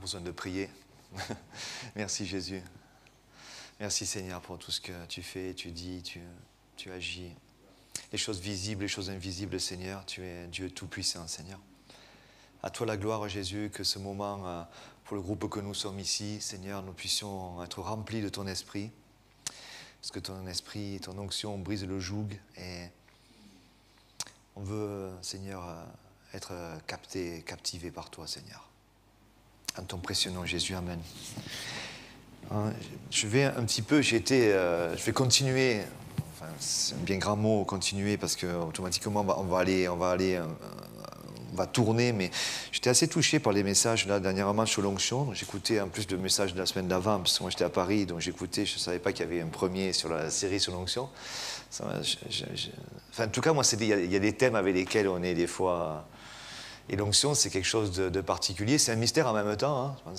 besoin de prier. Merci Jésus. Merci Seigneur pour tout ce que tu fais, tu dis, tu agis. Les choses visibles, les choses invisibles, Seigneur, tu es Dieu tout-puissant, Seigneur. À toi la gloire, Jésus, que ce moment, pour le groupe que nous sommes ici, Seigneur, nous puissions être remplis de ton esprit. Parce que ton esprit, ton onction brise le joug et on veut, Seigneur, être captivé par toi, Seigneur. En ton précieux nom, Jésus, Amen. Je vais un petit peu, je vais continuer, enfin, c'est un bien grand mot, continuer, parce qu'automatiquement, on va tourner, mais j'étais assez touché par les messages, là, dernièrement, sur l'onction. J'écoutais en plus de messages de la semaine d'avant, parce que moi, j'étais à Paris, donc j'écoutais, je ne savais pas qu'il y avait un premier sur la série sur l'onction. Enfin, en tout cas, moi, il y a des thèmes avec lesquels on est des fois... Et l'onction, c'est quelque chose de particulier. C'est un mystère en même temps. Hein.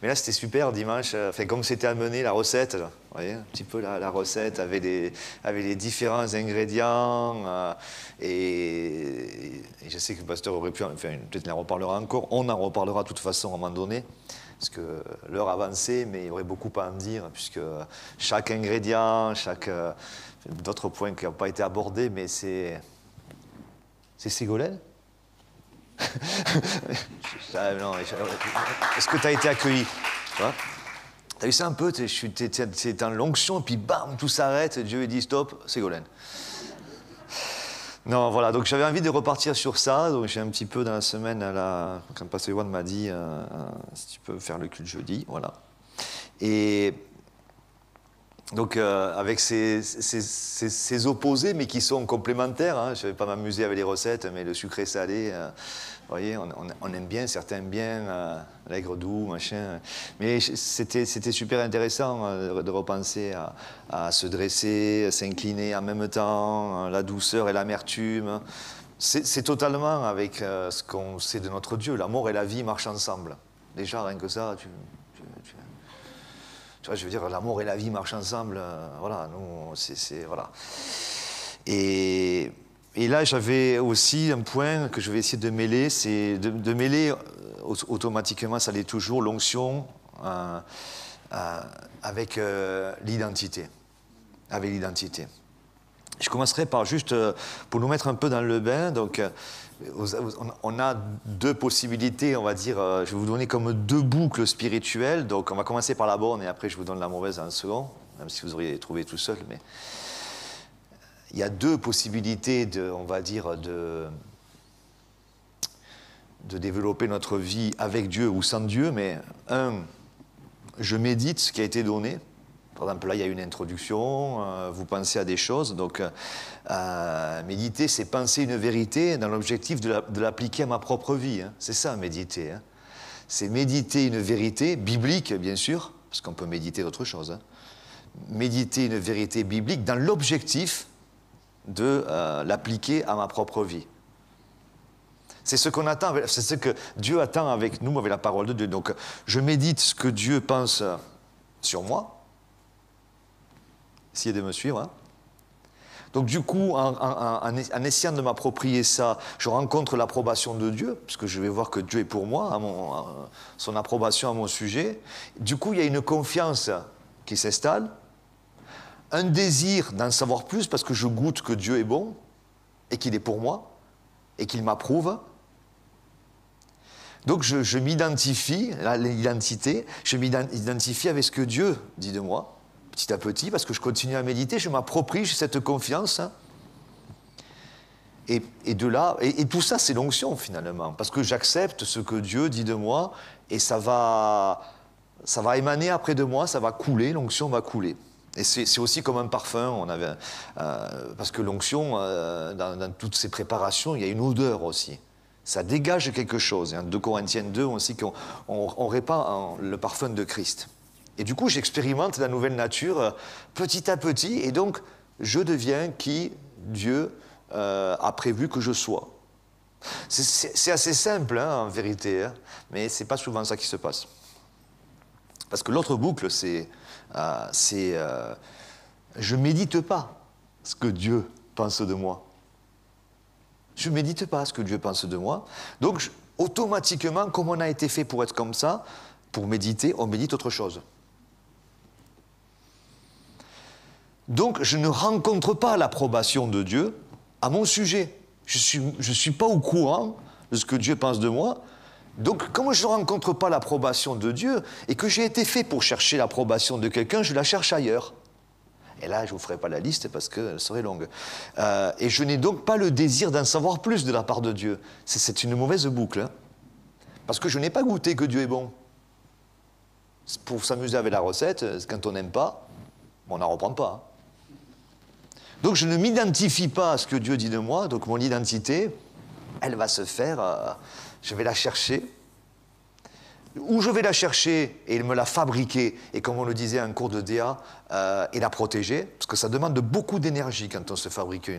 Mais là, c'était super dimanche. Enfin, comme c'était amené, la recette, là. Vous voyez, un petit peu la recette avec les différents ingrédients. Et je sais que le pasteur aurait pu... Enfin, peut-être en reparlera encore. On en reparlera de toute façon à un moment donné. Parce que l'heure avançait, mais il y aurait beaucoup à en dire. Puisque chaque ingrédient, d'autres points qui n'ont pas été abordés, mais c'est... C'est Ségolène ? Est-ce que tu as été accueilli? Tu as vu ça un peu? C'est en l'onction, et puis bam, tout s'arrête, Dieu dit stop, Ségolène. Non, voilà, donc j'avais envie de repartir sur ça, donc j'ai un petit peu dans la semaine, quand Pasteur Yohan m'a dit si tu peux faire le culte jeudi, voilà. Et donc avec ces opposés, mais qui sont complémentaires, hein, je ne vais pas m'amuser avec les recettes, mais le sucré-salé, vous voyez, on aime bien, certains aiment bien, l'aigre doux, machin. Mais c'était super intéressant de repenser à se dresser, s'incliner en même temps, la douceur et l'amertume. C'est totalement avec ce qu'on sait de notre Dieu. L'amour et la vie marchent ensemble. Déjà, rien que ça, tu vois, je veux dire, l'amour et la vie marchent ensemble. Voilà, nous, voilà. Et là, j'avais aussi un point que je vais essayer de mêler, c'est de mêler automatiquement, ça l'est toujours, l'onction avec l'identité. Avec l'identité. Je commencerai par juste, pour nous mettre un peu dans le bain, donc on a deux possibilités, on va dire, je vais vous donner comme deux boucles spirituelles, donc on va commencer par la bonne et après je vous donne la mauvaise en second, même si vous auriez trouvé tout seul, mais il y a deux possibilités on va dire, de développer notre vie avec Dieu ou sans Dieu, mais je médite ce qui a été donné. Par exemple, là, il y a une introduction, vous pensez à des choses. Donc, méditer, c'est penser une vérité dans l'objectif de l'appliquer à ma propre vie. Hein. C'est ça, méditer. Hein. C'est méditer une vérité biblique, bien sûr, parce qu'on peut méditer d'autres choses. Hein. Méditer une vérité biblique dans l'objectif de l'appliquer à ma propre vie. C'est ce qu'on attend, c'est ce que Dieu attend avec nous, avec la parole de Dieu. Donc, je médite ce que Dieu pense sur moi. Essayez de me suivre. Hein. Donc du coup, en essayant de m'approprier ça, je rencontre l'approbation de Dieu, parce que je vais voir que Dieu est pour moi, son approbation à mon sujet. Du coup, il y a une confiance qui s'installe, un désir d'en savoir plus, parce que je goûte que Dieu est bon, et qu'il est pour moi, et qu'il m'approuve. Donc je m'identifie, l'identité, je m'identifie avec ce que Dieu dit de moi, petit à petit, parce que je continue à méditer, je m'approprie cette confiance. Hein. Et de là, et tout ça, c'est l'onction, finalement, parce que j'accepte ce que Dieu dit de moi, et ça va émaner après de moi, ça va couler, l'onction va couler. Et c'est aussi comme un parfum, parce que l'onction, dans toutes ces préparations, il y a une odeur aussi. Ça dégage quelque chose. En 2 Corinthiens 2, on sait qu'on répand le parfum de Christ. Et du coup, j'expérimente la nouvelle nature petit à petit, et donc, je deviens qui Dieu a prévu que je sois. C'est assez simple, hein, en vérité, hein, mais c'est pas souvent ça qui se passe. Parce que l'autre boucle, je médite pas ce que Dieu pense de moi. Je médite pas ce que Dieu pense de moi. Donc, automatiquement, comme on a été fait pour être comme ça, pour méditer, on médite autre chose. Donc, je ne rencontre pas l'approbation de Dieu à mon sujet. Je ne suis pas au courant de ce que Dieu pense de moi. Donc, comme je ne rencontre pas l'approbation de Dieu et que j'ai été fait pour chercher l'approbation de quelqu'un, je la cherche ailleurs. Et là, je ne vous ferai pas la liste parce qu'elle serait longue. Et je n'ai donc pas le désir d'en savoir plus de la part de Dieu. C'est une mauvaise boucle. Hein, parce que je n'ai pas goûté que Dieu est bon. Pour s'amuser avec la recette, quand on n'aime pas, on n'en reprend pas. Donc je ne m'identifie pas à ce que Dieu dit de moi, donc mon identité, elle va se faire, je vais la chercher. Ou je vais la chercher et me la fabriquer, et comme on le disait en cours de DA, et la protéger, parce que ça demande beaucoup d'énergie quand on se fabrique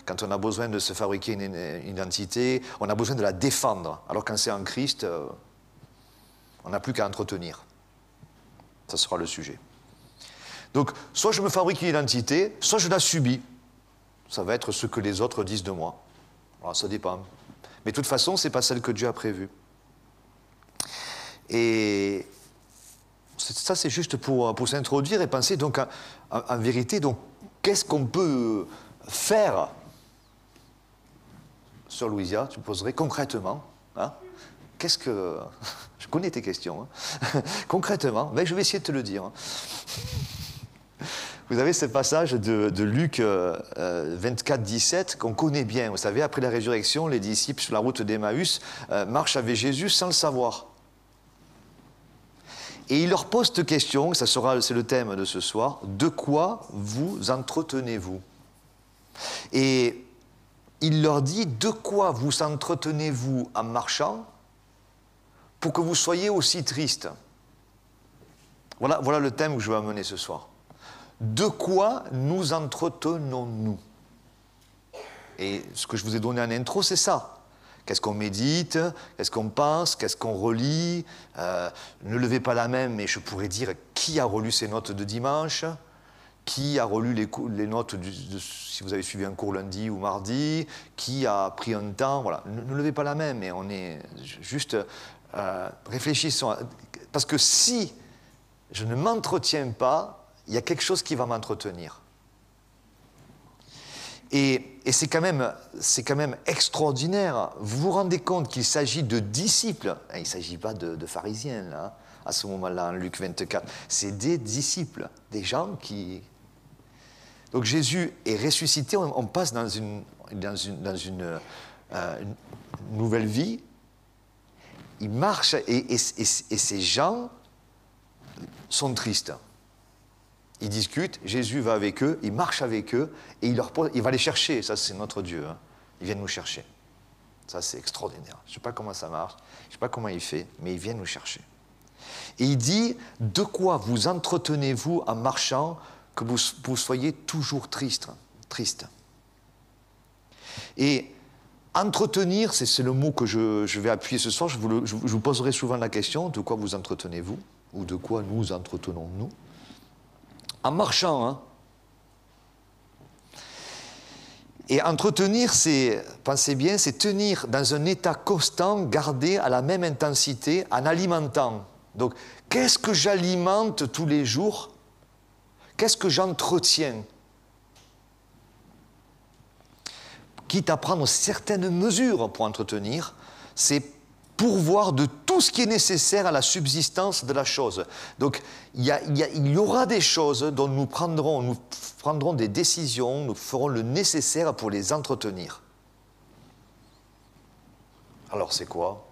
quand on a besoin de se fabriquer une identité, on a besoin de la défendre, alors quand c'est en Christ, on n'a plus qu'à entretenir. Ça sera le sujet. Donc, soit je me fabrique une identité, soit je la subis. Ça va être ce que les autres disent de moi. Alors, ça dépend. Mais de toute façon, ce n'est pas celle que Dieu a prévue. Et ça, c'est juste pour s'introduire et penser, donc, en vérité, donc, qu'est-ce qu'on peut faire, Sœur Louisa, tu me poserais concrètement, hein, qu'est-ce que... Je connais tes questions. Hein. Concrètement, mais je vais essayer de te le dire. Hein. Vous avez ce passage de Luc 24, 17 qu'on connaît bien. Vous savez, après la résurrection, les disciples sur la route d'Emmaüs marchent avec Jésus sans le savoir. Et il leur pose cette question, c'est le thème de ce soir, de quoi vous entretenez-vous? Et il leur dit, de quoi vous entretenez-vous en marchant pour que vous soyez aussi triste? Voilà le thème que je veux amener ce soir. De quoi nous entretenons-nous? Et ce que je vous ai donné en intro, c'est ça. Qu'est-ce qu'on médite? Qu'est-ce qu'on pense? Qu'est-ce qu'on relit? Ne levez pas la main, mais je pourrais dire qui a relu ses notes de dimanche? Qui a relu les notes, si vous avez suivi un cours lundi ou mardi? Qui a pris un temps? Voilà. Ne levez pas la main, mais on est juste... réfléchissons. Parce que si je ne m'entretiens pas, il y a quelque chose qui va m'entretenir. Et c'est quand même extraordinaire. Vous vous rendez compte qu'il s'agit de disciples. Il ne s'agit pas de pharisiens, là, à ce moment-là, en Luc 24. C'est des disciples, des gens qui... Donc Jésus est ressuscité, on passe dans une nouvelle vie. Il marche et ces gens sont tristes. Ils discutent, Jésus va avec eux, il marche avec eux, et il va les chercher. Ça, c'est notre Dieu. Hein. Il vient nous chercher. Ça, c'est extraordinaire. Je ne sais pas comment ça marche, je ne sais pas comment il fait, mais il vient nous chercher. Et il dit, de quoi vous entretenez-vous en marchant que vous soyez toujours triste. Et entretenir, c'est le mot que je vais appuyer ce soir. Je vous poserai souvent la question, de quoi vous entretenez-vous? Ou de quoi nous entretenons-nous? En marchant, hein. Et entretenir, pensez bien, c'est tenir dans un état constant, garder à la même intensité, en alimentant. Donc, qu'est-ce que j'alimente tous les jours? Qu'est-ce que j'entretiens? Quitte à prendre certaines mesures pour entretenir, c'est pourvoir de tout ce qui est nécessaire à la subsistance de la chose. Donc, il y aura des choses dont nous prendrons des décisions, nous ferons le nécessaire pour les entretenir. Alors, c'est quoi?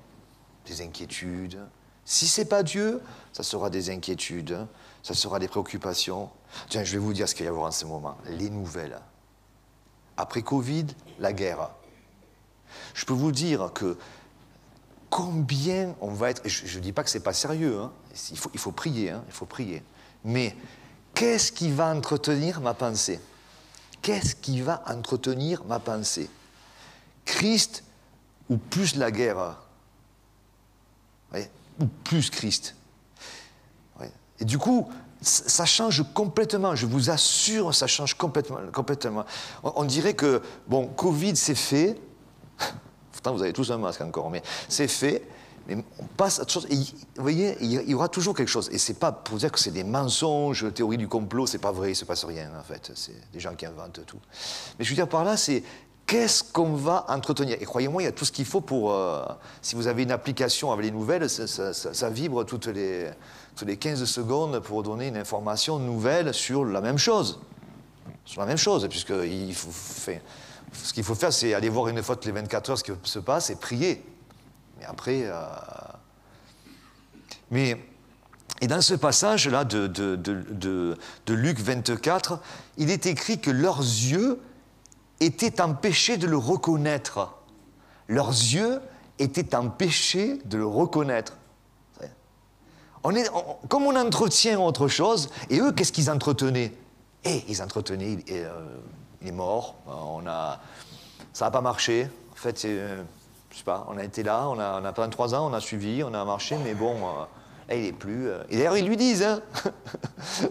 Des inquiétudes. Si ce n'est pas Dieu, ça sera des inquiétudes, ça sera des préoccupations. Tiens, je vais vous dire ce qu'il y a à voir en ce moment. Les nouvelles. Après Covid, la guerre. Je peux vous dire que combien on va être... Je ne dis pas que ce n'est pas sérieux, hein. Il faut prier, hein. Il faut prier. Mais qu'est-ce qui va entretenir ma pensée? Qu'est-ce qui va entretenir ma pensée? Christ ou plus la guerre? Ouais. Ou plus Christ? Ouais. Et du coup, ça change complètement, je vous assure, ça change complètement. On dirait que, bon, Covid, c'est fait... Pourtant, vous avez tous un masque encore, mais c'est fait. Mais on passe à autre chose. Et, vous voyez, il y aura toujours quelque chose. Et c'est pas pour dire que c'est des mensonges, théorie du complot, c'est pas vrai, il ne se passe rien, en fait. C'est des gens qui inventent tout. Mais je veux dire par là, c'est qu'est-ce qu'on va entretenir? Et croyez-moi, il y a tout ce qu'il faut pour... si vous avez une application avec les nouvelles, ça vibre toutes les 15 secondes pour donner une information nouvelle sur la même chose. Sur la même chose, puisque ce qu'il faut faire, c'est aller voir une fois toutes les 24 heures ce qui se passe et prier. Mais après... Et dans ce passage-là de Luc 24, il est écrit que leurs yeux étaient empêchés de le reconnaître. Leurs yeux étaient empêchés de le reconnaître. Comme on entretient autre chose, et eux, qu'est-ce qu'ils entretenaient? Ils entretenaient, il est mort, ça n'a pas marché. En fait, je sais pas, on a été là, on a pendant 3 ans, on a suivi, on a marché, mais bon, il n'est plus. Et d'ailleurs, ils lui disent, hein,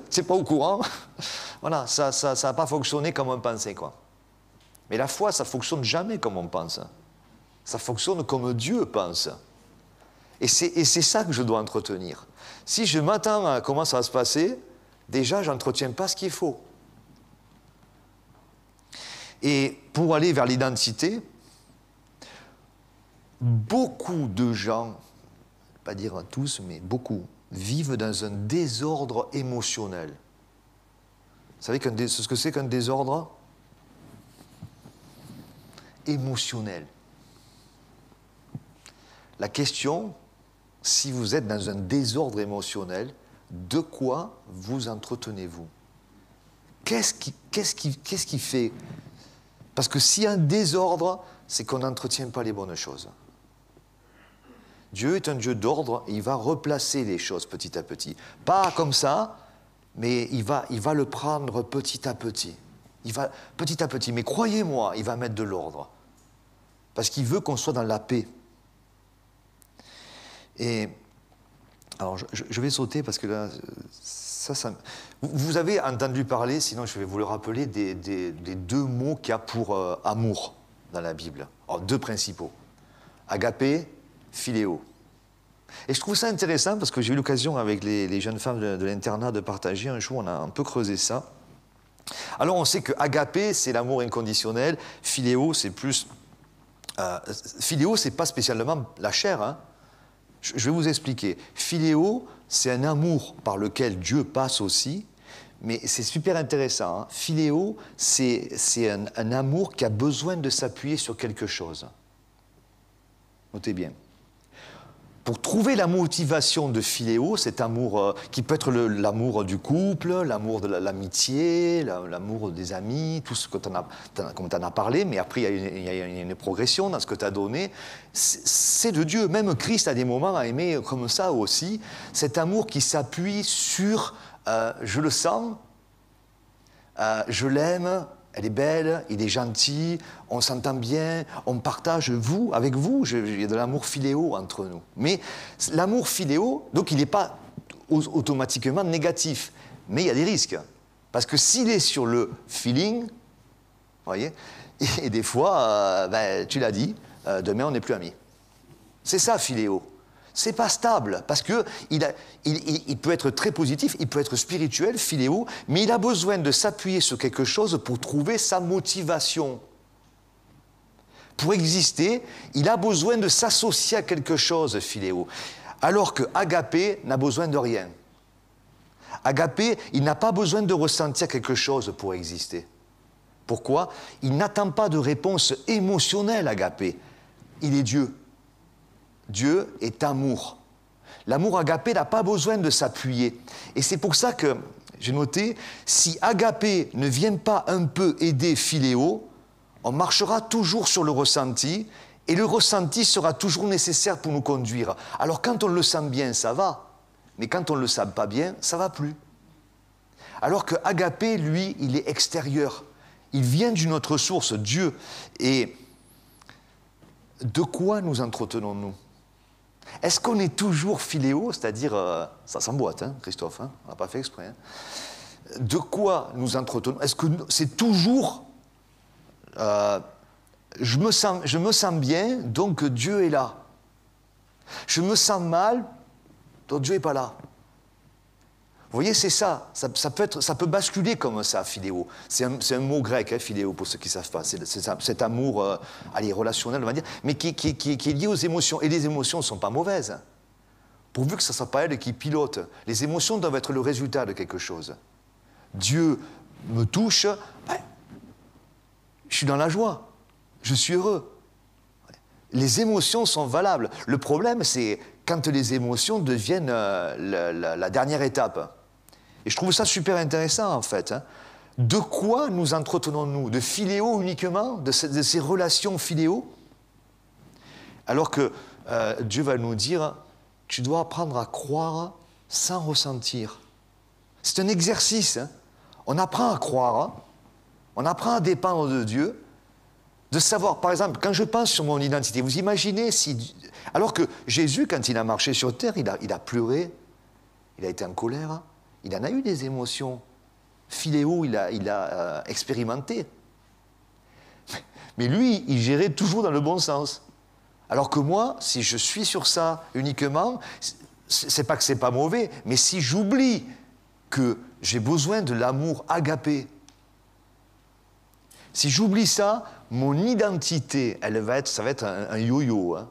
c'est pas au courant. Voilà, ça n'a pas fonctionné comme on pensait, quoi. Mais la foi, ça ne fonctionne jamais comme on pense. Ça fonctionne comme Dieu pense. Et c'est ça que je dois entretenir. Si je m'attends à comment ça va se passer, déjà, je n'entretiens pas ce qu'il faut. Et pour aller vers l'identité, beaucoup de gens, pas dire tous, mais beaucoup, vivent dans un désordre émotionnel. Vous savez ce que c'est qu'un désordre émotionnel? La question, si vous êtes dans un désordre émotionnel, de quoi vous entretenez-vous? Qu'est-ce qui fait? Parce que s'il y a un désordre, c'est qu'on n'entretient pas les bonnes choses. Dieu est un Dieu d'ordre et il va replacer les choses petit à petit. Pas comme ça, mais il va le prendre petit à petit. Petit à petit. Mais croyez-moi, il va mettre de l'ordre. Parce qu'il veut qu'on soit dans la paix. Et alors, je vais sauter parce que là, vous avez entendu parler, sinon je vais vous le rappeler, des 2 mots qu'il y a pour amour dans la Bible. Alors, 2 principaux. Agapé, philéo. Et je trouve ça intéressant parce que j'ai eu l'occasion avec les jeunes femmes de l'internat de partager. Un jour, on a un peu creusé ça. Alors, on sait que agapé, c'est l'amour inconditionnel. Philéo, c'est plus... philéo, c'est pas spécialement la chair, hein. Je vais vous expliquer. Philéo, c'est un amour par lequel Dieu passe aussi, mais c'est super intéressant, hein. Philéo, c'est un amour qui a besoin de s'appuyer sur quelque chose. Notez bien. Pour trouver la motivation de philéo, cet amour qui peut être l'amour du couple, l'amour de l'amitié, l'amour des amis, tout ce que tu en as parlé, mais après il y a une progression dans ce que tu as donné, c'est de Dieu. Même Christ à des moments a aimé comme ça aussi, cet amour qui s'appuie sur je le sens, je l'aime, elle est belle, il est gentil, on s'entend bien, on partage avec vous, il y a de l'amour philéo entre nous. Mais l'amour philéo, donc il n'est pas automatiquement négatif, mais il y a des risques. Parce que s'il est sur le feeling, vous voyez, et des fois, tu l'as dit, demain on n'est plus amis. C'est ça philéo. C'est pas stable, parce qu'il peut être très positif, il peut être spirituel, philéo, mais il a besoin de s'appuyer sur quelque chose pour trouver sa motivation. Pour exister, il a besoin de s'associer à quelque chose, philéo. Alors que agapé n'a besoin de rien. Agapé, il n'a pas besoin de ressentir quelque chose pour exister. Pourquoi? Il n'attend pas de réponse émotionnelle, agapé. Il est Dieu. Dieu est amour. L'amour agapé n'a pas besoin de s'appuyer. Et c'est pour ça que, j'ai noté, si agapé ne vient pas un peu aider philéo, on marchera toujours sur le ressenti, et le ressenti sera toujours nécessaire pour nous conduire. Alors quand on le sent bien, ça va, mais quand on ne le sent pas bien, ça ne va plus. Alors que agapé, lui, il est extérieur. Il vient d'une autre source, Dieu. Et de quoi nous entretenons-nous? Est-ce qu'on est toujours philéo, c'est-à-dire, ça s'emboîte, hein, Christophe, hein, on n'a pas fait exprès. Hein. De quoi nous entretenons? Est-ce que c'est toujours je me sens bien, donc Dieu est là. Je me sens mal, donc Dieu n'est pas là. Vous voyez, c'est ça. Ça peut basculer comme ça, philéo. C'est un mot grec, hein, philéo, pour ceux qui ne savent pas. C'est cet amour, relationnel, on va dire, mais qui est lié aux émotions. Et les émotions ne sont pas mauvaises. Pourvu que ce ne soit pas elles qui pilotent. Les émotions doivent être le résultat de quelque chose. Dieu me touche, ben, je suis dans la joie, je suis heureux. Les émotions sont valables. Le problème, c'est quand les émotions deviennent la dernière étape. Et je trouve ça super intéressant, en fait. Hein. De quoi nous entretenons-nous? De philéo uniquement? De ces relations philéo? Alors que Dieu va nous dire, tu dois apprendre à croire sans ressentir. C'est un exercice. Hein. On apprend à croire, hein. On apprend à dépendre de Dieu, de savoir, par exemple, quand je pense sur mon identité, vous imaginez si... Alors que Jésus, quand il a marché sur terre, il a pleuré, il a été en colère, il en a eu des émotions. Philéo, il a expérimenté. Mais lui, il gérait toujours dans le bon sens. Alors que moi, si je suis sur ça uniquement, c'est pas que c'est pas mauvais, mais si j'oublie que j'ai besoin de l'amour agapé, si j'oublie ça, mon identité, ça va être un yo-yo. Hein.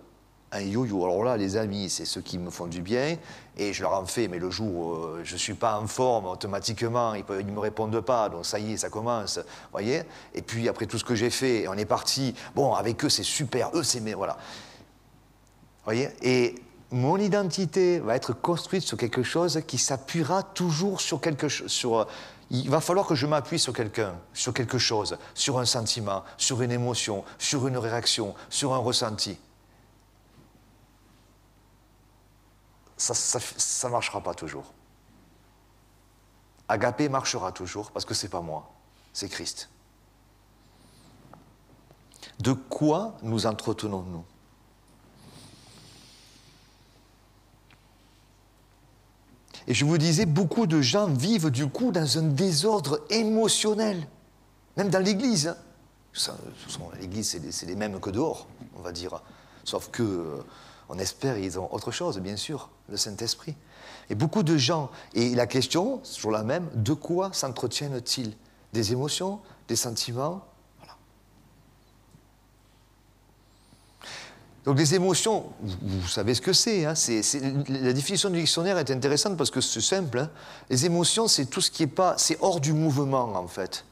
Un yo-yo. Alors là, les amis, c'est ceux qui me font du bien, et je leur en fais, mais le jour où je ne suis pas en forme, automatiquement, ils ne me répondent pas, donc ça y est, ça commence, voyez. Et puis, après tout ce que j'ai fait, on est parti, bon, avec eux, c'est super, eux, c'est... Mais voilà. Voyez. Et mon identité va être construite sur quelque chose qui s'appuiera toujours sur quelque chose, il va falloir que je m'appuie sur quelqu'un, sur quelque chose, sur un sentiment, sur une émotion, sur une réaction, sur un ressenti. Ça ne marchera pas toujours. Agapé marchera toujours parce que ce n'est pas moi, c'est Christ. De quoi nous entretenons-nous? Et je vous disais, beaucoup de gens vivent du coup dans un désordre émotionnel, même dans l'Église. Hein. L'Église, c'est les mêmes que dehors, on va dire. Sauf que, on espère, ils ont autre chose, bien sûr, le Saint-Esprit. Et beaucoup de gens, et la question, c'est toujours la même, de quoi s'entretiennent-ils? Des émotions, des sentiments? Voilà. Donc les émotions, vous savez ce que c'est, hein, la définition du dictionnaire est intéressante parce que c'est simple. Hein. Les émotions, c'est tout ce qui est pas, c'est hors du mouvement en fait.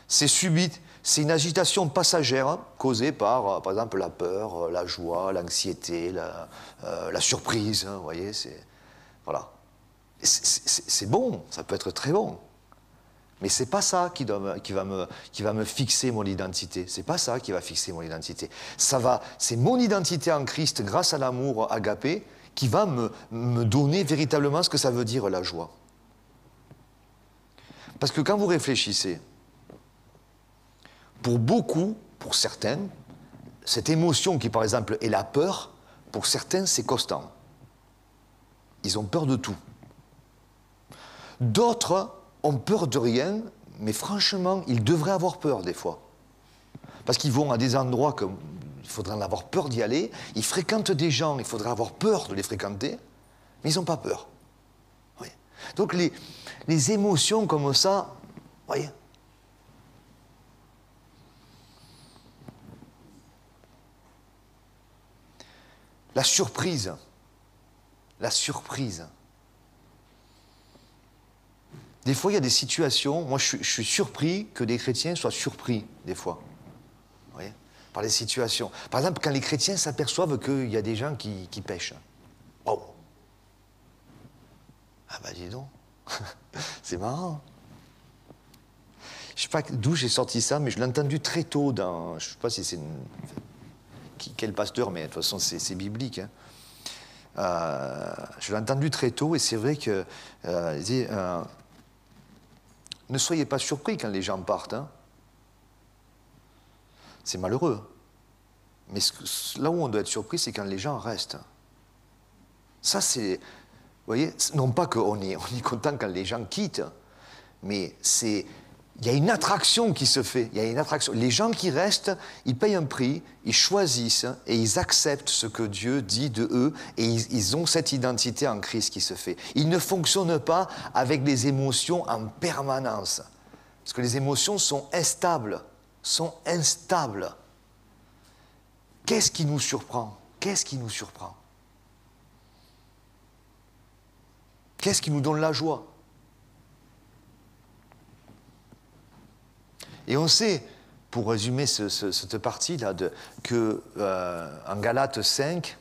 C'est subit, c'est une agitation passagère hein, causée par exemple, la peur, la joie, l'anxiété, la surprise. Hein, vous voyez, voilà. C'est bon, ça peut être très bon. Mais c'est pas ça qui va me fixer mon identité. C'est pas ça qui va fixer mon identité. C'est mon identité en Christ, grâce à l'amour agapé, qui va me donner véritablement ce que ça veut dire la joie. Parce que quand vous réfléchissez, pour beaucoup, pour certains, cette émotion qui par exemple est la peur, pour certains c'est constant. Ils ont peur de tout. D'autres ont peur de rien, mais franchement, ils devraient avoir peur des fois. Parce qu'ils vont à des endroits comme il faudrait en avoir peur d'y aller, ils fréquentent des gens, il faudrait avoir peur de les fréquenter, mais ils n'ont pas peur. Oui. Donc les émotions comme ça, voyez. La surprise. La surprise. Des fois, il y a des situations, moi je suis surpris que des chrétiens soient surpris, des fois, vous voyez, par les situations. Par exemple, quand les chrétiens s'aperçoivent qu'il y a des gens qui pêchent. Oh. Ah ben dis donc, c'est marrant. Je ne sais pas d'où j'ai sorti ça, mais je l'ai entendu très tôt dans, je ne sais pas si c'est quel pasteur, mais de toute façon c'est biblique. Hein. Je l'ai entendu très tôt et c'est vrai que ne soyez pas surpris quand les gens partent. Hein. C'est malheureux. Mais là où on doit être surpris, c'est quand les gens restent. Ça, c'est... Vous voyez, non pas qu'on est content quand les gens quittent, mais c'est il y a une attraction qui se fait. Il y a une attraction. Les gens qui restent, ils payent un prix, ils choisissent et ils acceptent ce que Dieu dit de eux et ils ont cette identité en Christ qui se fait. Ils ne fonctionnent pas avec des émotions en permanence. Parce que les émotions sont instables. Qu'est-ce qui nous surprend? Qu'est-ce qui nous surprend? Qu'est-ce qui nous donne la joie? Et on sait, pour résumer cette partie-là, qu'en Galates 5,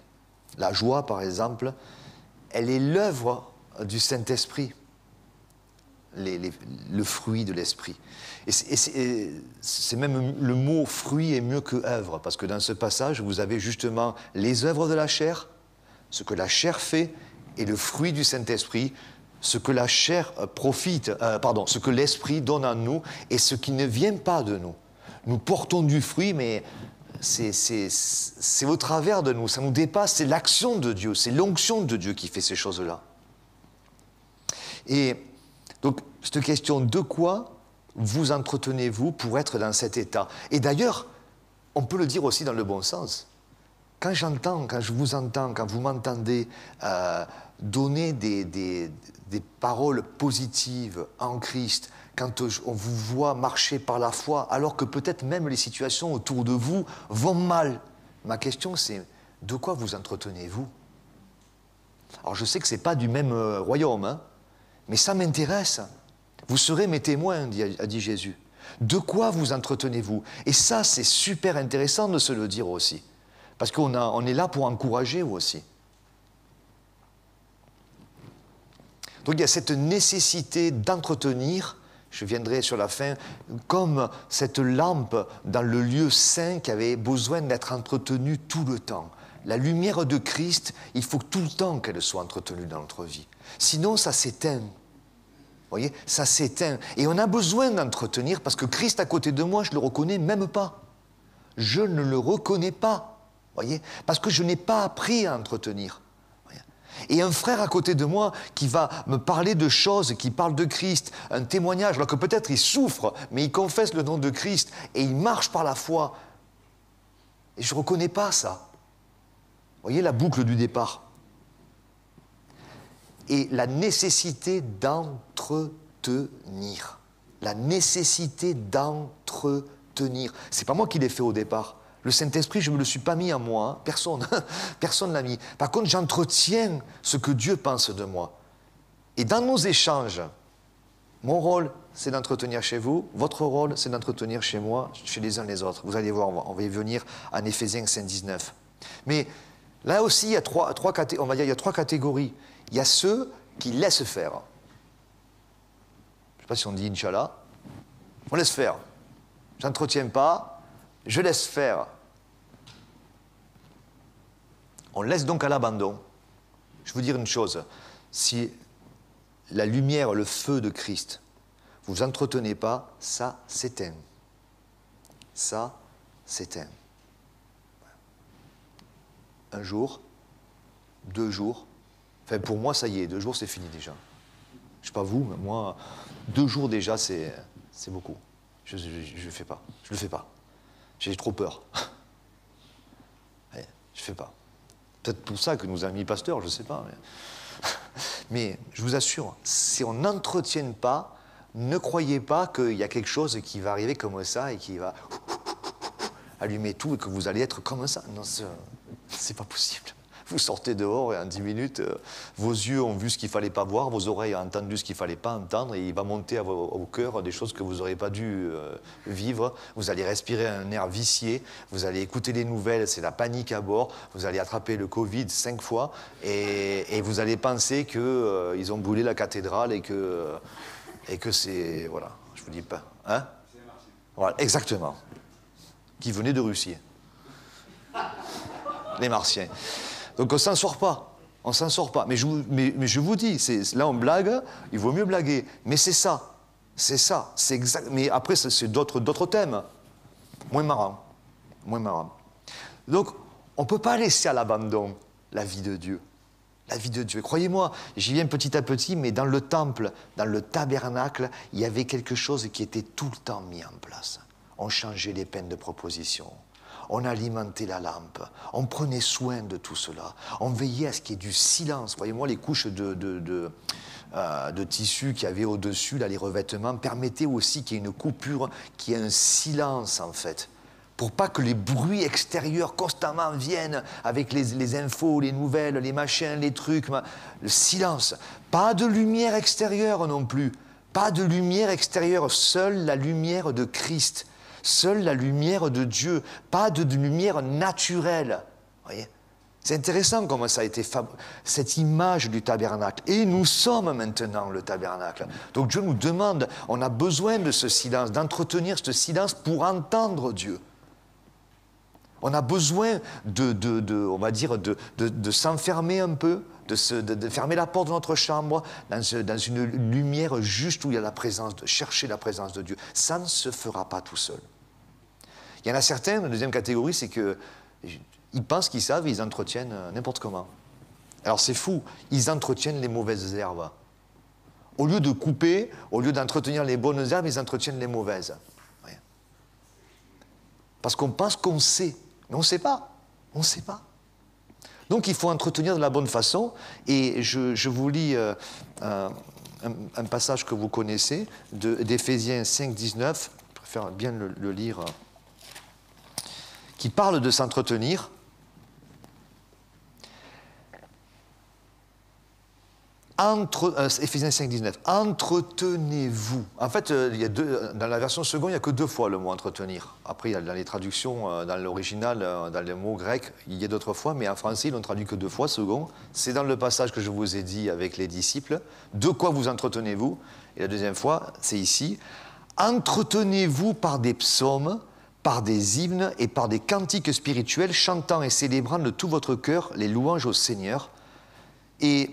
la joie, par exemple, elle est l'œuvre du Saint-Esprit, le fruit de l'Esprit. Et c'est même le mot « fruit » est mieux que « œuvre », parce que dans ce passage, vous avez justement les œuvres de la chair, ce que la chair fait, et le fruit du Saint-Esprit, ce que la chair ce que l'Esprit donne à nous et ce qui ne vient pas de nous. Nous portons du fruit, mais c'est au travers de nous, ça nous dépasse, c'est l'action de Dieu, c'est l'onction de Dieu qui fait ces choses-là. Et donc, cette question, de quoi vous entretenez-vous pour être dans cet état? Et d'ailleurs, on peut le dire aussi dans le bon sens. Quand je vous entends, quand vous m'entendez donner des paroles positives en Christ, quand on vous voit marcher par la foi, alors que peut-être même les situations autour de vous vont mal, ma question c'est, de quoi vous entretenez-vous? Alors je sais que ce n'est pas du même royaume, hein, mais ça m'intéresse. Vous serez mes témoins, a dit Jésus. De quoi vous entretenez-vous? Et ça, c'est super intéressant de se le dire aussi. Parce qu'on est là pour encourager aussi. Donc il y a cette nécessité d'entretenir, je viendrai sur la fin, comme cette lampe dans le lieu saint qui avait besoin d'être entretenue tout le temps. La lumière de Christ, il faut tout le temps qu'elle soit entretenue dans notre vie. Sinon, ça s'éteint. Vous voyez, ça s'éteint. Et on a besoin d'entretenir parce que Christ à côté de moi, je ne le reconnais même pas. Je ne le reconnais pas. Voyez, parce que je n'ai pas appris à entretenir. Et un frère à côté de moi qui va me parler de choses, qui parle de Christ, un témoignage, alors que peut-être il souffre, mais il confesse le nom de Christ et il marche par la foi. Et je ne reconnais pas ça. Vous voyez la boucle du départ. Et la nécessité d'entretenir. La nécessité d'entretenir. Ce n'est pas moi qui l'ai fait au départ. Le Saint-Esprit, je ne me le suis pas mis en moi, hein. Personne ne l'a mis. Par contre, j'entretiens ce que Dieu pense de moi. Et dans nos échanges, mon rôle, c'est d'entretenir chez vous, votre rôle, c'est d'entretenir chez moi, chez les uns les autres. Vous allez voir, on va y venir en Éphésiens 5,19. Mais là aussi, il y a trois catégories. Il y a ceux qui laissent faire. Je ne sais pas si on dit Inch'Allah. On laisse faire. Je n'entretiens pas, je laisse faire. On laisse donc à l'abandon. Je vais vous dire une chose. Si la lumière, le feu de Christ, vous entretenez pas, ça s'éteint. Ça s'éteint. Un jour, 2 jours. Enfin, pour moi, ça y est, 2 jours, c'est fini déjà. Je ne sais pas vous, mais moi, 2 jours déjà, c'est beaucoup. Je ne fais pas. Je ne le fais pas. J'ai trop peur. Ouais, je ne fais pas. Peut-être pour ça que nous a mis pasteur, je ne sais pas. Mais je vous assure, si on n'entretient pas, ne croyez pas qu'il y a quelque chose qui va arriver comme ça et qui va allumer tout et que vous allez être comme ça. Non, c'est pas possible. Vous sortez dehors et en 10 minutes, vos yeux ont vu ce qu'il ne fallait pas voir, vos oreilles ont entendu ce qu'il ne fallait pas entendre et il va monter au cœur des choses que vous n'aurez pas dû vivre. Vous allez respirer un air vicié, vous allez écouter les nouvelles, c'est la panique à bord, vous allez attraper le Covid 5 fois et vous allez penser qu'ils ont brûlé la cathédrale et que c'est... Voilà, je ne vous dis pas. Hein? Voilà, exactement. Qui venait de Russie. Les Martiens. Donc on ne s'en sort pas. On s'en sort pas. Mais je vous dis, là on blague, il vaut mieux blaguer. Mais c'est ça. C'est ça. C'est exact. Mais après, c'est d'autres thèmes. Moins marrant. Moins marrant. Donc, on ne peut pas laisser à l'abandon la vie de Dieu. La vie de Dieu. Croyez-moi, j'y viens petit à petit, mais dans le temple, dans le tabernacle, il y avait quelque chose qui était tout le temps mis en place. On changeait les peines de proposition. On alimentait la lampe. On prenait soin de tout cela. On veillait à ce qu'il y ait du silence. Voyez-moi, les couches de tissu qu'il y avait au-dessus, là, les revêtements, permettaient aussi qu'il y ait une coupure, qu'il y ait un silence, en fait. Pour pas que les bruits extérieurs constamment viennent avec les infos, les nouvelles, les machins, les trucs. Le silence. Pas de lumière extérieure non plus. Pas de lumière extérieure. Seule la lumière de Christ. Seule la lumière de Dieu. Pas de lumière naturelle. Voyez ? C'est intéressant comment ça a été cette image du tabernacle. Et nous sommes maintenant le tabernacle. Donc Dieu nous demande, on a besoin de ce silence, d'entretenir ce silence pour entendre Dieu. On a besoin on va dire, de s'enfermer un peu, de fermer la porte de notre chambre dans une lumière juste où il y a la présence, de chercher la présence de Dieu. Ça ne se fera pas tout seul. Il y en a certains, la deuxième catégorie, c'est qu'ils pensent qu'ils savent et ils entretiennent n'importe comment. Alors c'est fou, ils entretiennent les mauvaises herbes. Au lieu de couper, au lieu d'entretenir les bonnes herbes, ils entretiennent les mauvaises. Parce qu'on pense qu'on sait. Mais on ne sait pas. On ne sait pas. Donc il faut entretenir de la bonne façon. Et je vous lis un passage que vous connaissez, d'Éphésiens 5, 19. Je préfère bien le lire. Qui parle de s'entretenir. Éphésiens 5, 19. Entretenez-vous. En fait, dans la version seconde, il n'y a que 2 fois le mot entretenir. Après, dans les traductions, dans l'original, dans les mots grecs, il y a d'autres fois, mais en français, ils l'ont traduit que 2 fois, second. C'est dans le passage que je vous ai dit avec les disciples. De quoi vous entretenez-vous? Et la deuxième fois, c'est ici. Entretenez-vous par des psaumes, par des hymnes et par des cantiques spirituels, chantant et célébrant de tout votre cœur les louanges au Seigneur. Et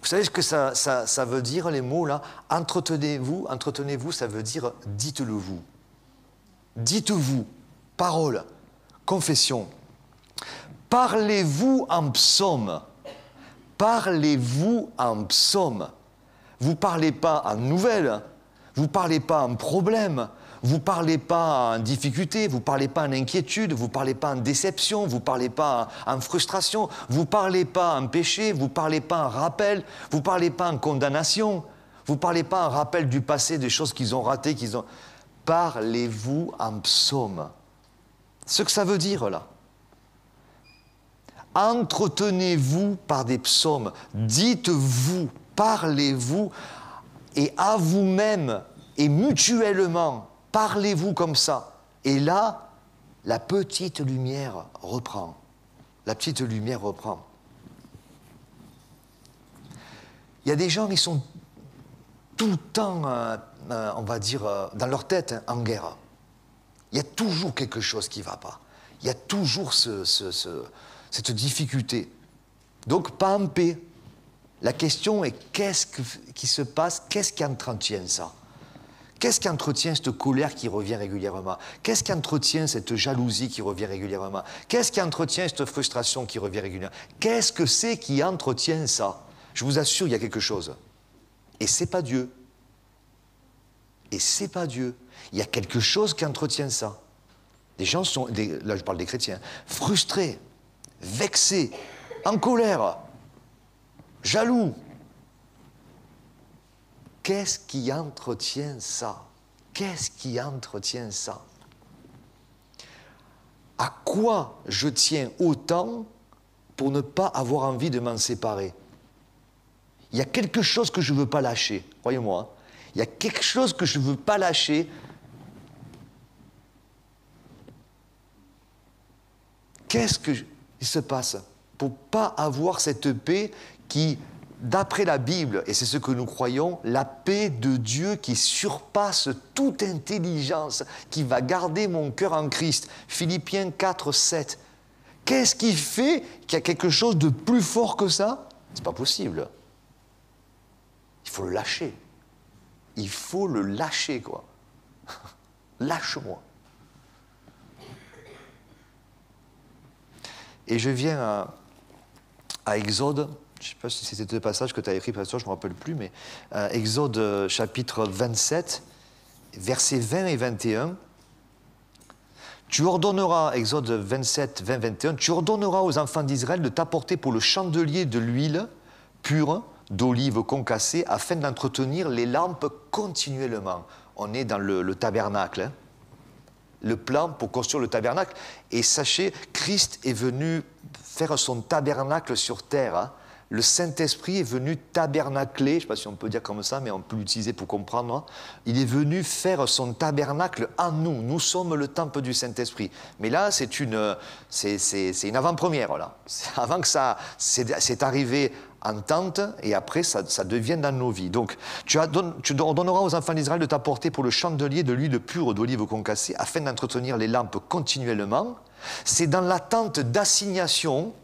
vous savez ce que ça veut dire, les mots là? Entretenez-vous, ça veut dire dites-le vous. Dites-vous, parole, confession. Parlez-vous en psaume. Parlez-vous en psaume. Vous ne parlez pas en nouvelles, vous ne parlez pas en problème, vous ne parlez pas en difficulté, vous ne parlez pas en inquiétude, vous ne parlez pas en déception, vous ne parlez pas en frustration, vous ne parlez pas en péché, vous ne parlez pas en rappel, vous ne parlez pas en condamnation, vous ne parlez pas en rappel du passé, des choses qu'ils ont ratées, Parlez-vous en psaume. Ce que ça veut dire là. Entretenez-vous par des psaumes, dites-vous, parlez-vous, et à vous-même, et mutuellement, parlez-vous comme ça. Et là, la petite lumière reprend. La petite lumière reprend. Il y a des gens qui sont tout le temps, on va dire, dans leur tête, en guerre. Il y a toujours quelque chose qui ne va pas. Il y a toujours cette difficulté. Donc, pas en paix. La question est, qu'est-ce qui se passe? Qu'est-ce qui entretient ça? Qu'est-ce qui entretient cette colère qui revient régulièrement? Qu'est-ce qui entretient cette jalousie qui revient régulièrement? Qu'est-ce qui entretient cette frustration qui revient régulièrement? Qu'est-ce que c'est qui entretient ça? Je vous assure, il y a quelque chose. Et c'est pas Dieu. Et c'est pas Dieu. Il y a quelque chose qui entretient ça. Les gens sont, là je parle des chrétiens, frustrés, vexés, en colère, jaloux. Qu'est-ce qui entretient ça? Qu'est-ce qui entretient ça? À quoi je tiens autant pour ne pas avoir envie de m'en séparer? Il y a quelque chose que je ne veux pas lâcher, croyez-moi. Il y a quelque chose que je ne veux pas lâcher. Qu'est-ce qui se passe pour ne pas avoir cette paix qui, d'après la Bible, et c'est ce que nous croyons, la paix de Dieu qui surpasse toute intelligence, qui va garder mon cœur en Christ. Philippiens 4, 7. Qu'est-ce qui fait qu'il y a quelque chose de plus fort que ça? C'est pas possible. Il faut le lâcher. Il faut le lâcher, quoi. Lâche-moi. Et je viens à Exode, je ne sais pas si c'était le passage que tu as écrit, pasteur, je ne me rappelle plus, mais Exode chapitre 27, versets 20 et 21. Tu ordonneras, Exode 27, 20, 21, tu ordonneras aux enfants d'Israël de t'apporter pour le chandelier de l'huile pure d'olive concassée afin d'entretenir les lampes continuellement. On est dans le tabernacle, hein. Le plan pour construire le tabernacle. Et sachez, Christ est venu faire son tabernacle sur terre, hein. Le Saint-Esprit est venu tabernacler, je ne sais pas si on peut dire comme ça, mais on peut l'utiliser pour comprendre. Hein. Il est venu faire son tabernacle en nous. Nous sommes le temple du Saint-Esprit. Mais là, c'est une avant-première. Là. Avant que ça, c'est arrivé en tente, et après, ça devient dans nos vies. Donc, tu ordonneras aux enfants d'Israël de t'apporter pour le chandelier de l'huile pure d'olive concassée, afin d'entretenir les lampes continuellement. C'est dans la tente d'assignation,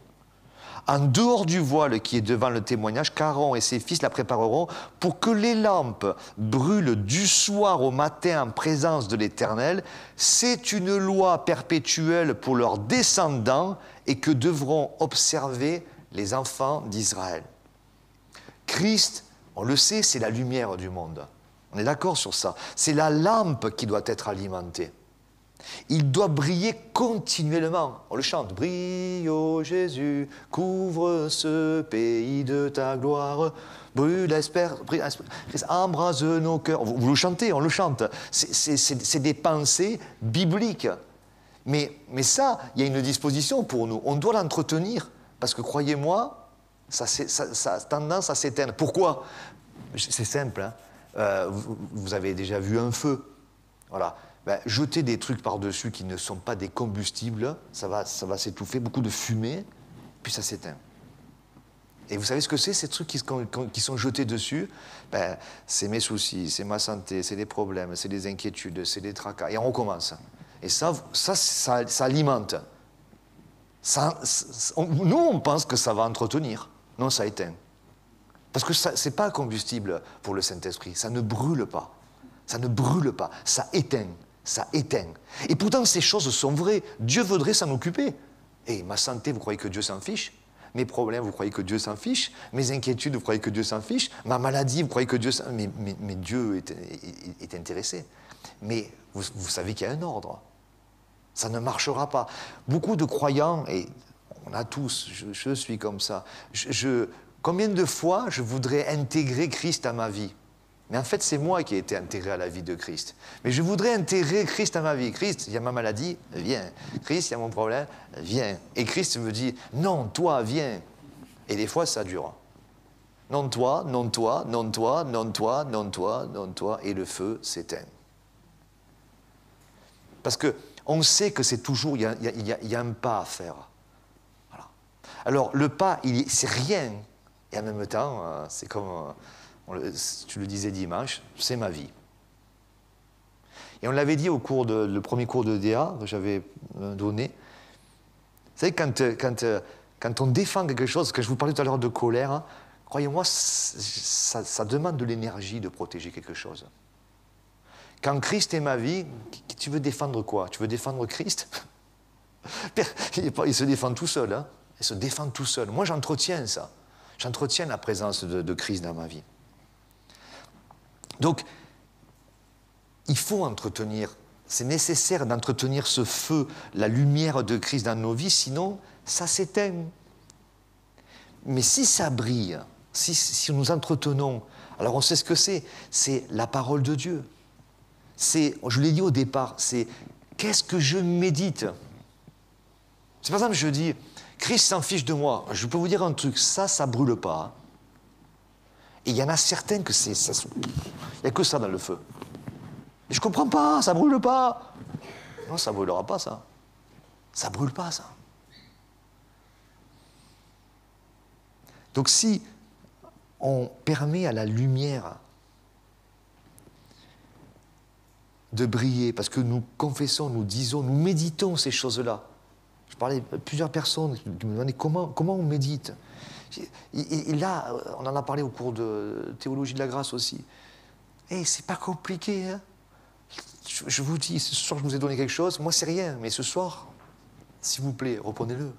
en dehors du voile qui est devant le témoignage, qu'Aaron et ses fils la prépareront pour que les lampes brûlent du soir au matin en présence de l'Éternel. C'est une loi perpétuelle pour leurs descendants et que devront observer les enfants d'Israël. Christ, on le sait, c'est la lumière du monde. On est d'accord sur ça. C'est la lampe qui doit être alimentée. Il doit briller continuellement. On le chante. Brille, ô Jésus, couvre ce pays de ta gloire. Brûle l'espérance, embrase nos cœurs. Vous le chantez, on le chante. C'est des pensées bibliques. Mais ça, il y a une disposition pour nous. On doit l'entretenir. Parce que croyez-moi, ça a tendance à s'éteindre. Pourquoi? C'est simple. Hein. Vous avez déjà vu un feu. Voilà. Ben, jeter des trucs par-dessus qui ne sont pas des combustibles, ça va s'étouffer, beaucoup de fumée, puis ça s'éteint. Et vous savez ce que c'est, ces trucs qui sont jetés dessus? Ben, c'est mes soucis, c'est ma santé, c'est des problèmes, c'est des inquiétudes, c'est des tracas. Et on recommence. Et ça alimente. Nous, on pense que ça va entretenir. Non, ça éteint. Parce que ce n'est pas un combustible pour le Saint-Esprit. Ça ne brûle pas. Ça ne brûle pas. Ça éteint. Ça éteint. Et pourtant, ces choses sont vraies. Dieu voudrait s'en occuper. Et ma santé, vous croyez que Dieu s'en fiche? Mes problèmes, vous croyez que Dieu s'en fiche? Mes inquiétudes, vous croyez que Dieu s'en fiche? Ma maladie, vous croyez que Dieu s'en fiche? Mais Dieu est intéressé. Mais vous savez qu'il y a un ordre. Ça ne marchera pas. Beaucoup de croyants, et on a tous, je suis comme ça, combien de fois je voudrais intégrer Christ à ma vie? Mais en fait, c'est moi qui ai été intégré à la vie de Christ. Mais je voudrais intégrer Christ à ma vie. Christ, il y a ma maladie, viens. Christ, il y a mon problème, viens. Et Christ me dit, non, toi, viens. Et des fois, ça dure. Non, toi, non, toi, non, toi, non, toi, non, toi, non, toi. Et le feu s'éteint. Parce qu'on sait que c'est toujours, il y a un pas à faire. Voilà. Alors, le pas, c'est rien. Et en même temps, c'est comme... tu le disais dimanche, c'est ma vie. Et on l'avait dit au cours le premier cours de DA que j'avais donné. Vous savez, quand on défend quelque chose, que je vous parlais tout à l'heure de colère, hein, croyez-moi, ça demande de l'énergie de protéger quelque chose. Quand Christ est ma vie, tu veux défendre quoi? Tu veux défendre Christ? Il se défend tout seul. Hein. Il se défend tout seul. Moi, j'entretiens ça. J'entretiens la présence de Christ dans ma vie. Donc, il faut entretenir, c'est nécessaire d'entretenir ce feu, la lumière de Christ dans nos vies, sinon ça s'éteint. Mais si ça brille, si nous entretenons, alors on sait ce que c'est la parole de Dieu. Je l'ai dit au départ, c'est qu'est-ce que je médite? C'est par exemple, je dis, Christ s'en fiche de moi, je peux vous dire un truc, ça brûle pas. Et il y en a certains que il n'y a que ça dans le feu. Et je ne comprends pas, ça ne brûle pas. Non, ça ne brûlera pas, ça. Ça ne brûle pas, ça. Donc si on permet à la lumière de briller, parce que nous confessons, nous disons, nous méditons ces choses-là. Je parlais à plusieurs personnes qui me demandaient comment on médite. Et là, on en a parlé au cours de théologie de la grâce aussi. Et c'est pas compliqué. Hein. Je vous dis, ce soir, je vous ai donné quelque chose. Moi, c'est rien. Mais ce soir, s'il vous plaît, reprenez-le.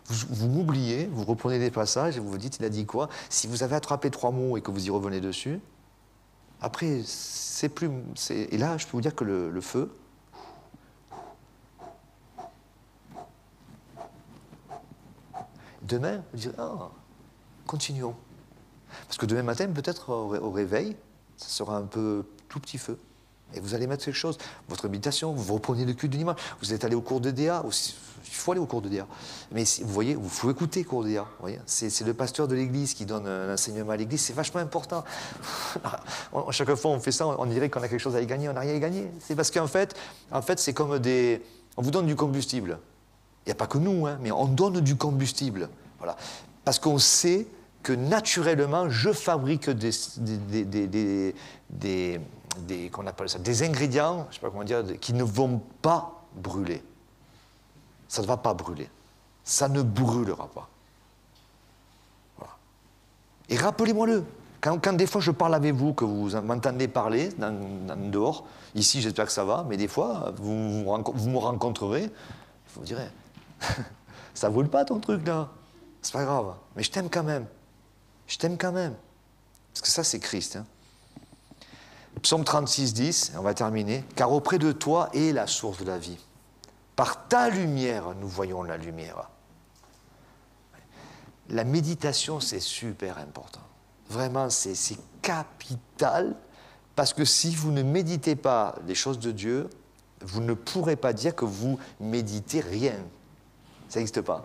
Vous m'oubliez, vous reprenez des passages et vous vous dites, il a dit quoi? Si vous avez attrapé 3 mots et que vous y revenez dessus, après, c'est plus... Et là, je peux vous dire que le feu... Demain, vous direz, ah, continuons. Parce que demain matin, peut-être au réveil, ça sera un peu tout petit feu. Et vous allez mettre quelque chose, votre méditation, vous reprenez le culte de dimanche, vous êtes allé au cours de DA, il faut aller au cours de DA. Mais vous voyez, il faut écouter le cours de DA. C'est le pasteur de l'église qui donne l'enseignement à l'église, c'est vachement important. Chaque fois on fait ça, on dirait qu'on a quelque chose à y gagner, on n'a rien à y gagner. C'est parce qu'en fait, c'est comme des... On vous donne du combustible. Il n'y a pas que nous, mais on donne du combustible. Voilà. Parce qu'on sait que naturellement, je fabrique qu'on appelle ça, des ingrédients, je ne sais pas comment dire, qui ne vont pas brûler. Ça ne va pas brûler. Ça ne brûlera pas. Voilà. Et rappelez-moi-le. Quand des fois je parle avec vous, que vous m'entendez parler dehors, ici j'espère que ça va, mais des fois vous me rencontrerez, vous direz, ça ne brûle pas ton truc là. C'est pas grave, mais je t'aime quand même. Je t'aime quand même. Parce que ça c'est Christ. Hein. Psaume 36, 10, on va terminer. Car auprès de toi est la source de la vie. Par ta lumière, nous voyons la lumière. La méditation, c'est super important. Vraiment, c'est capital. Parce que si vous ne méditez pas les choses de Dieu, vous ne pourrez pas dire que vous méditez rien. Ça n'existe pas.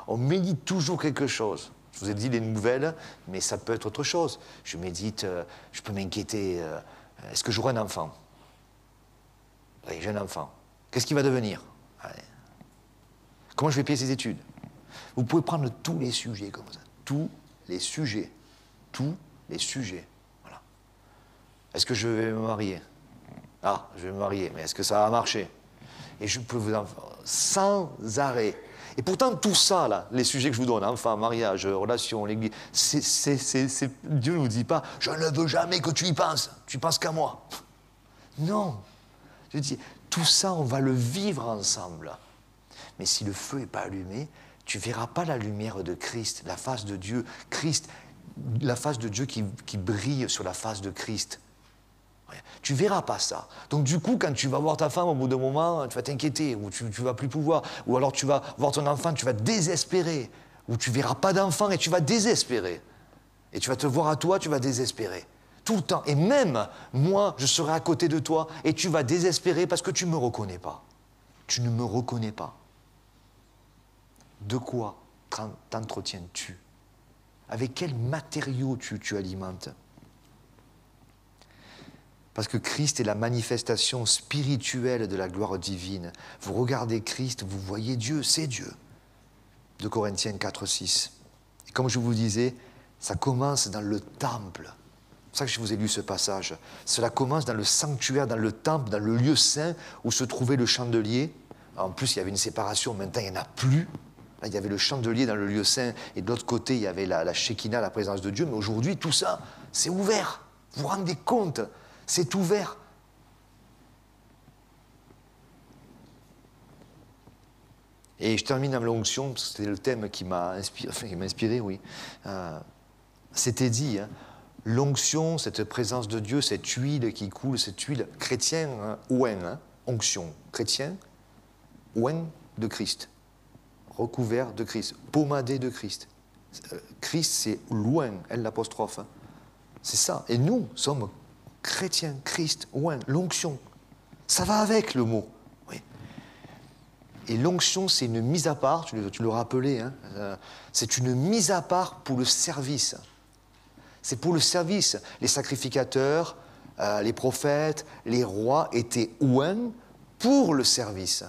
On médite toujours quelque chose. Je vous ai dit les nouvelles, mais ça peut être autre chose. Je médite, je peux m'inquiéter. Est-ce que j'aurai un enfant? Oui, j'ai un enfant. Qu'est-ce qu'il va devenir? Allez. Comment je vais payer ses études? Vous pouvez prendre tous les sujets comme ça. Tous les sujets. Tous les sujets. Voilà. Est-ce que je vais me marier? Ah, je vais me marier, mais est-ce que ça va marcher? Et je peux vous en sans arrêt. Et pourtant, tout ça, là, les sujets que je vous donne, enfant, mariage, relation, l'église, Dieu ne nous dit pas « Je ne veux jamais que tu y penses, tu penses qu'à moi. » Non. Je dis, tout ça, on va le vivre ensemble. Mais si le feu n'est pas allumé, tu ne verras pas la lumière de Christ, la face de Dieu. Christ, la face de Dieu qui brille sur la face de Christ. Tu ne verras pas ça. Donc du coup, quand tu vas voir ta femme, au bout d'un moment, tu vas t'inquiéter, ou tu ne vas plus pouvoir, ou alors tu vas voir ton enfant, tu vas désespérer, ou tu ne verras pas d'enfant et tu vas désespérer. Et tu vas te voir à toi, tu vas désespérer. Tout le temps. Et même, moi, je serai à côté de toi et tu vas désespérer parce que tu ne me reconnais pas. Tu ne me reconnais pas. De quoi t'entretiens-tu? Avec quels matériaux tu alimentes? Parce que Christ est la manifestation spirituelle de la gloire divine. Vous regardez Christ, vous voyez Dieu, c'est Dieu. 2 Corinthiens 4, 6. Et comme je vous disais, ça commence dans le temple. C'est pour ça que je vous ai lu ce passage. Cela commence dans le sanctuaire, dans le temple, dans le lieu saint où se trouvait le chandelier. En plus, il y avait une séparation, maintenant il n'y en a plus. Là, il y avait le chandelier dans le lieu saint et de l'autre côté, il y avait la Shekinah, la présence de Dieu. Mais aujourd'hui, tout ça, c'est ouvert. Vous vous rendez compte? C'est ouvert. Et je termine avec l'onction, parce que c'était le thème qui m'a inspiré, oui. C'était dit, hein, l'onction, cette présence de Dieu, cette huile qui coule, cette huile chrétien, hein, ouen, hein, onction, chrétien, ouen de Christ, recouvert de Christ, pommadé de Christ. Christ, c'est loin, L l'apostrophe. Hein. C'est ça. Et nous sommes chrétien, Christ, ouen, l'onction. Ça va avec le mot. Oui. Et l'onction, c'est une mise à part, tu le rappelais, hein, c'est une mise à part pour le service. C'est pour le service. Les sacrificateurs, les prophètes, les rois étaient ouen pour le service.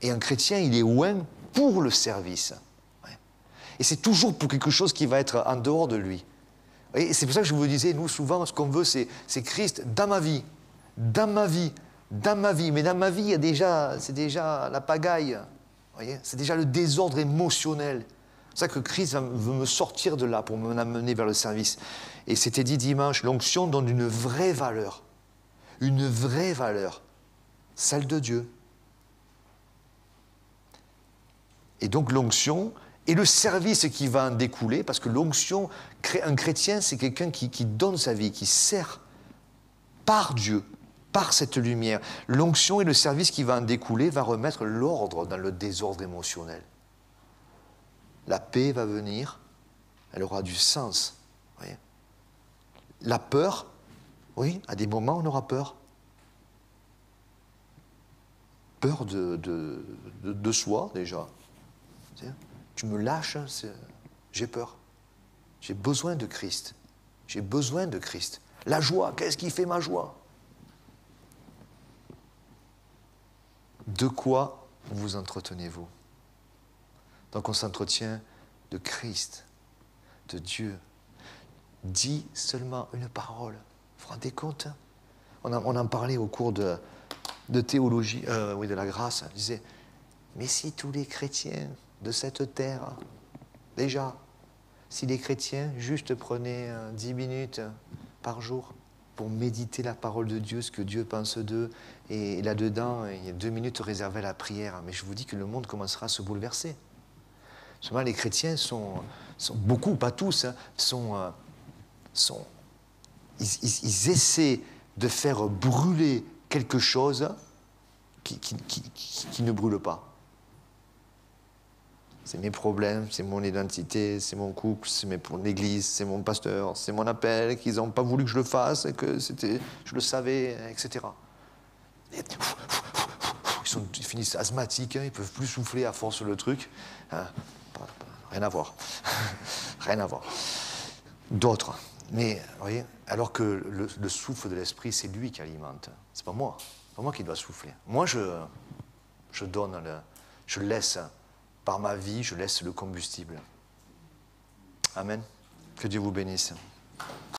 Et un chrétien, il est ouen pour le service. Ouais. Et c'est toujours pour quelque chose qui va être en dehors de lui. Et c'est pour ça que je vous disais, nous, souvent, ce qu'on veut, c'est Christ dans ma vie. Dans ma vie. Dans ma vie. Mais dans ma vie, c'est déjà la pagaille. C'est déjà le désordre émotionnel. C'est pour ça que Christ veut me sortir de là pour m'amener vers le service. Et c'était dit dimanche, l'onction donne une vraie valeur. Une vraie valeur. Celle de Dieu. Et donc l'onction et le service qui va en découler, parce que l'onction, un chrétien, c'est quelqu'un qui donne sa vie, qui sert par Dieu, par cette lumière. L'onction et le service qui va en découler va remettre l'ordre dans le désordre émotionnel. La paix va venir, elle aura du sens. Vous voyez. La peur, oui, à des moments on aura peur. Peur de soi déjà. Tu me lâches, j'ai peur. J'ai besoin de Christ. J'ai besoin de Christ. La joie, qu'est-ce qui fait ma joie? De quoi vous entretenez-vous? Donc on s'entretient de Christ, de Dieu. Dis seulement une parole. Vous vous rendez compte? On en parlait au cours de théologie, oui, de la grâce. On disait, mais si tous les chrétiens de cette terre, déjà, si les chrétiens juste prenaient 10 minutes par jour pour méditer la parole de Dieu, ce que Dieu pense d'eux, et là-dedans, il y a 2 minutes réservées à la prière. Mais je vous dis que le monde commencera à se bouleverser. Seulement, les chrétiens sont beaucoup, pas tous, hein, ils essaient de faire brûler quelque chose qui ne brûle pas. C'est mes problèmes, c'est mon identité, c'est mon couple, c'est mon église, c'est mon pasteur, c'est mon appel, qu'ils n'ont pas voulu que je le fasse, et que je le savais, etc. Ils finissent asthmatiques, hein, ils ne peuvent plus souffler à force le truc. Hein, rien à voir. Rien à voir. D'autres. Mais, vous voyez, alors que le souffle de l'esprit, c'est lui qui alimente. C'est pas moi. C'est pas moi qui dois souffler. Moi, je donne, je laisse, par ma vie, je laisse le combustible. Amen. Que Dieu vous bénisse.